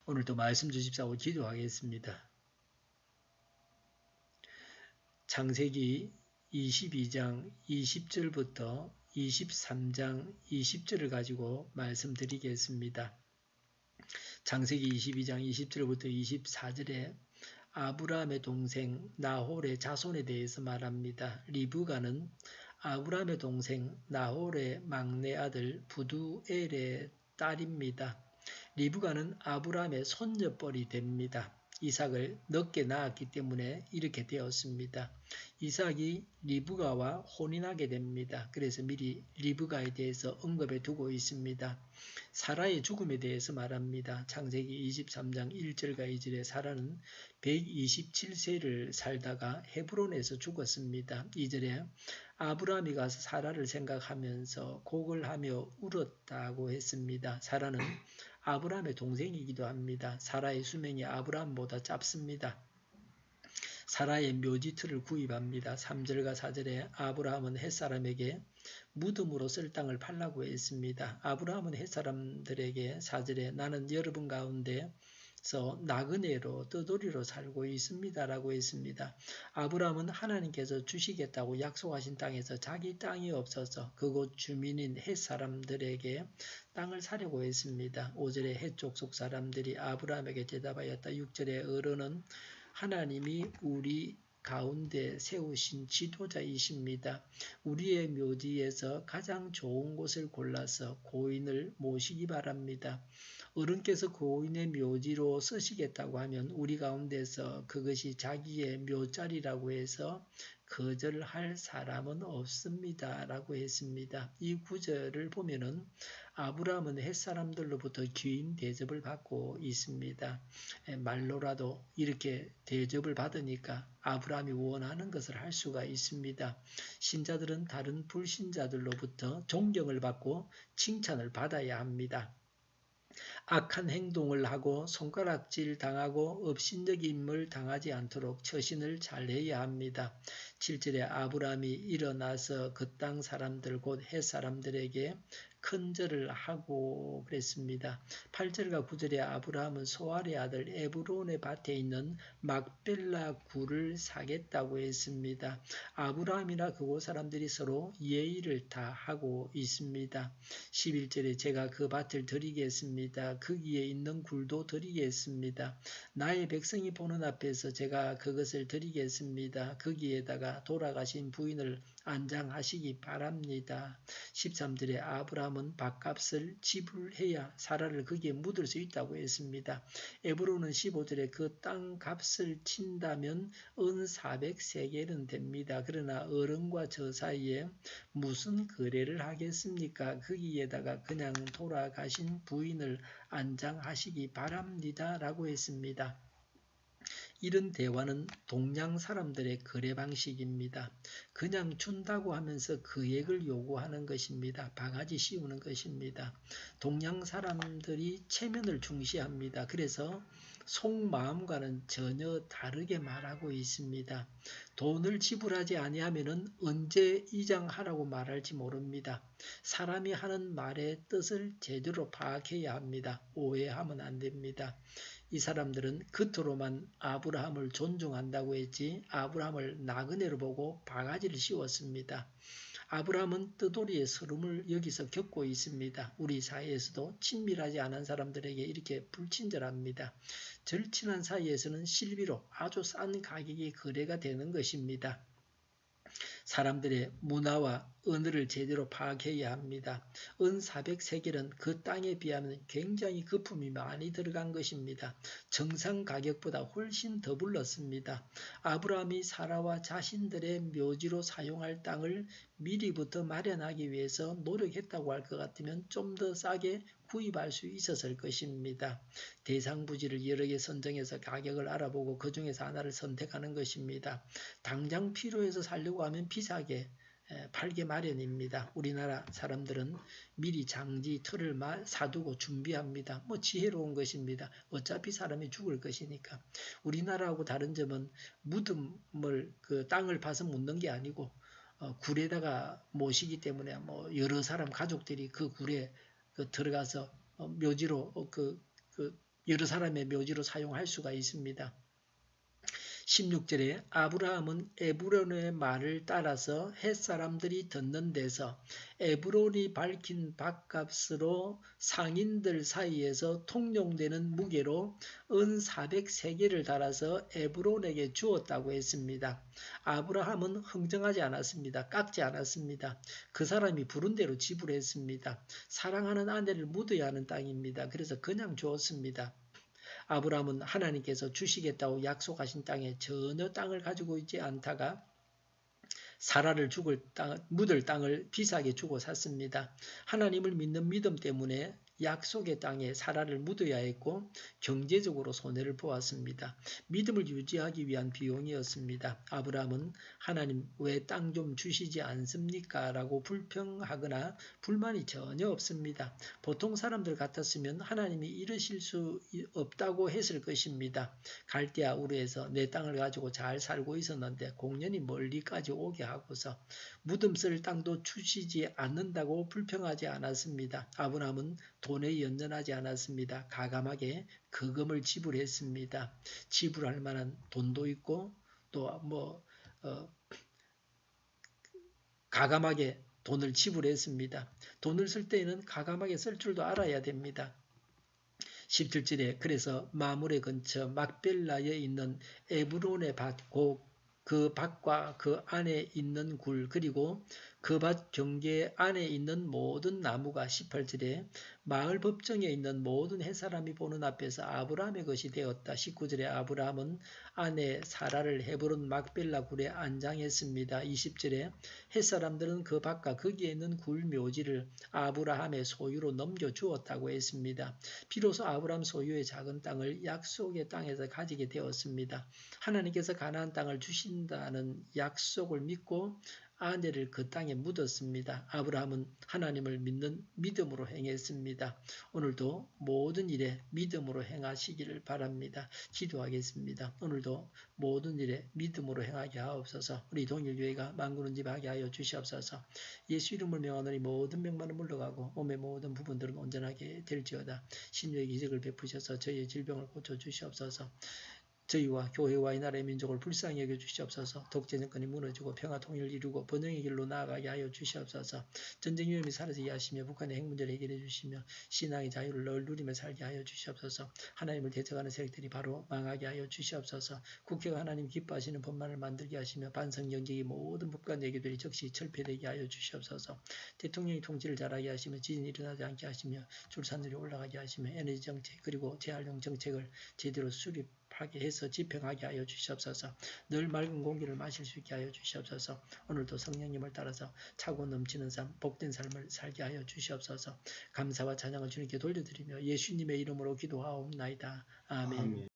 오늘도 말씀 주십사고 기도하겠습니다. 창세기 22장 20절부터 23장 20절을 가지고 말씀드리겠습니다. 창세기 22장 20절부터 24절에 아브라함의 동생 나홀의 자손에 대해서 말합니다. 리브가는 아브라함의 동생 나홀의 막내 아들 부두엘의 딸입니다. 리브가는 아브라함의 손녀뻘이 됩니다. 이삭을 늦게 낳았기 때문에 이렇게 되었습니다. 이삭이 리브가와 혼인하게 됩니다. 그래서 미리 리브가에 대해서 언급해 두고 있습니다. 사라의 죽음에 대해서 말합니다. 창세기 23장 1절과 2절에 사라는 127세를 살다가 헤브론에서 죽었습니다. 2절에 아브라함이 가서 사라를 생각하면서 곡을 하며 울었다고 했습니다. 사라는 아브라함의 동생이기도 합니다. 사라의 수명이 아브라함보다 짧습니다. 사라의 묘지틀을 구입합니다. 3절과 4절에 아브라함은 햇사람에게 무덤으로 쓸 땅을 팔라고 했습니다. 아브라함은 햇사람들에게 4절에 나는 여러분 가운데서 나그네로 떠돌이로 살고 있습니다 라고 했습니다. 아브라함은 하나님께서 주시겠다고 약속하신 땅에서 자기 땅이 없어서 그곳 주민인 햇사람들에게 땅을 사려고 했습니다. 5절에 햇족속 사람들이 아브라함에게 대답하였다. 6절에 어른은 하나님이 우리 가운데 세우신 지도자이십니다. 우리의 묘지에서 가장 좋은 곳을 골라서 고인을 모시기 바랍니다. 어른께서 고인의 묘지로 쓰시겠다고 하면 우리 가운데서 그것이 자기의 묘자리라고 해서 거절할 사람은 없습니다 라고 했습니다. 이 구절을 보면은 아브라함은 햇사람들로부터 귀인 대접을 받고 있습니다. 말로라도 이렇게 대접을 받으니까 아브라함이 원하는 것을 할 수가 있습니다. 신자들은 다른 불신자들로부터 존경을 받고 칭찬을 받아야 합니다. 악한 행동을 하고 손가락질 당하고 업신여김을 당하지 않도록 처신을 잘해야 합니다. 7절에 아브라함이 일어나서 그 땅 사람들 곧 헷 사람들에게 큰절을 하고 그랬습니다. 8절과 9절에 아브라함은 소알의 아들 에브론의 밭에 있는 막벨라 굴을 사겠다고 했습니다. 아브라함이나 그곳 사람들이 서로 예의를 다 하고 있습니다. 11절에 제가 그 밭을 드리겠습니다. 거기에 있는 굴도 드리겠습니다. 나의 백성이 보는 앞에서 제가 그것을 드리겠습니다. 거기에다가 돌아가신 부인을 안장하시기 바랍니다. 13절에 아브라함은 밭값을 지불해야 사라를 거기에 묻을 수 있다고 했습니다. 에브론은 15절에 그 땅 값을 친다면 은 400세겔은 됩니다. 그러나 어른과 저 사이에 무슨 거래를 하겠습니까? 거기에다가 그냥 돌아가신 부인을 안장하시기 바랍니다. 라고 했습니다. 이런 대화는 동양 사람들의 거래 방식입니다. 그냥 준다고 하면서 금액을 요구하는 것입니다. 바가지 씌우는 것입니다. 동양 사람들이 체면을 중시합니다. 그래서 속마음과는 전혀 다르게 말하고 있습니다. 돈을 지불하지 아니하면 언제 이장하라고 말할지 모릅니다. 사람이 하는 말의 뜻을 제대로 파악해야 합니다. 오해하면 안 됩니다. 이 사람들은 겉으로만 아브라함을 존중한다고 했지 아브라함을 나그네로 보고 바가지를 씌웠습니다. 아브라함은 뜨돌이의 서름을 여기서 겪고 있습니다. 우리 사이에서도 친밀하지 않은 사람들에게 이렇게 불친절합니다. 절친한 사이에서는 실비로 아주 싼 가격이 거래가 되는 것입니다. 사람들의 문화와 언어를 제대로 파악해야 합니다. 은 400세겔은 그 땅에 비하면 굉장히 거품이 많이 들어간 것입니다. 정상 가격보다 훨씬 더 불렀습니다. 아브라함이 사라와 자신들의 묘지로 사용할 땅을 미리부터 마련하기 위해서 노력했다고 할 것 같으면 좀 더 싸게 구입할 수 있었을 것입니다. 대상 부지를 여러 개 선정해서 가격을 알아보고 그 중에서 하나를 선택하는 것입니다. 당장 필요해서 살려고 하면 비싸게 팔게 마련입니다. 우리나라 사람들은 미리 장지 틀을 사두고 준비합니다. 지혜로운 것입니다. 어차피 사람이 죽을 것이니까. 우리나라하고 다른 점은 무덤을 땅을 파서 묻는 게 아니고 굴에다가 모시기 때문에 여러 사람 가족들이 그 굴에 들어가서 묘지로 여러 사람의 묘지로 사용할 수가 있습니다. 16절에 아브라함은 에브론의 말을 따라서 햇사람들이 듣는 데서 에브론이 밝힌 밥값으로 상인들 사이에서 통용되는 무게로 은 400세겔을 달아서 에브론에게 주었다고 했습니다. 아브라함은 흥정하지 않았습니다. 깎지 않았습니다. 그 사람이 부른 대로 지불했습니다. 사랑하는 아내를 묻어야 하는 땅입니다. 그래서 그냥 주었습니다. 아브라함은 하나님께서 주시겠다고 약속하신 땅에 전혀 땅을 가지고 있지 않다가 사라를 묻을 땅을 비싸게 주고 샀습니다. 하나님을 믿는 믿음 때문에 약속의 땅에 사라를 묻어야 했고 경제적으로 손해를 보았습니다. 믿음을 유지하기 위한 비용이었습니다. 아브라함은 하나님 왜 땅 좀 주시지 않습니까? 라고 불평하거나 불만이 전혀 없습니다. 보통 사람들 같았으면 하나님이 이러실 수 없다고 했을 것입니다. 갈대아 우르에서 내 땅을 가지고 잘 살고 있었는데 공년이 멀리까지 오게 하고서 무덤 쓸 땅도 주시지 않는다고 불평하지 않았습니다. 아브라함은 돈에 연연하지 않았습니다. 가감하게 거금을 지불했습니다. 지불할 만한 돈도 있고 또 가감하게 돈을 지불했습니다. 돈을 쓸 때에는 가감하게 쓸 줄도 알아야 됩니다. 17절에 그래서 마물의 근처 막벨라에 있는 에브론의 밭, 그 밭과 그 안에 있는 굴 그리고 그 밭 경계 안에 있는 모든 나무가 18절에 마을 법정에 있는 모든 햇사람이 보는 앞에서 아브라함의 것이 되었다. 19절에 아브라함은 아내 사라를 헤브론 막벨라 굴에 안장했습니다. 20절에 햇사람들은 그 밭과 거기에 있는 굴 묘지를 아브라함의 소유로 넘겨주었다고 했습니다. 비로소 아브라함 소유의 작은 땅을 약속의 땅에서 가지게 되었습니다. 하나님께서 가나안 땅을 주신다는 약속을 믿고 아내를 그 땅에 묻었습니다. 아브라함은 하나님을 믿는 믿음으로 행했습니다. 오늘도 모든 일에 믿음으로 행하시기를 바랍니다. 기도하겠습니다. 오늘도 모든 일에 믿음으로 행하게 하옵소서. 우리 동일교회가 만군은집하게 하여 주시옵소서. 예수 이름을 명하노니 모든 병만은 물러가고 몸의 모든 부분들은 온전하게 될지어다. 신유의 기적을 베푸셔서 저희의 질병을 고쳐주시옵소서. 저희와 교회와 이 나라의 민족을 불쌍히 여겨주시옵소서. 독재 정권이 무너지고 평화 통일을 이루고 번영의 길로 나아가게 하여 주시옵소서. 전쟁 위험이 사라지게 하시며 북한의 핵 문제를 해결해 주시며 신앙의 자유를 늘 누리며 살게 하여 주시옵소서. 하나님을 대적하는 세력들이 바로 망하게 하여 주시옵소서. 국회가 하나님 기뻐하시는 법만을 만들게 하시며 반성 영적인 모든 법관 얘기들이 즉시 철폐되게 하여 주시옵소서. 대통령이 통치를 잘하게 하시며 지진이 일어나지 않게 하시며 출산율이 올라가게 하시며 에너지 정책 그리고 재활용 정책을 제대로 수립하게 해서 집행하게 하여 주시옵소서. 늘 맑은 공기를 마실 수 있게 하여 주시옵소서. 오늘도 성령님을 따라서 차고 넘치는 삶, 복된 삶을 살게 하여 주시옵소서. 감사와 찬양을 주님께 돌려드리며 예수님의 이름으로 기도하옵나이다. 아멘.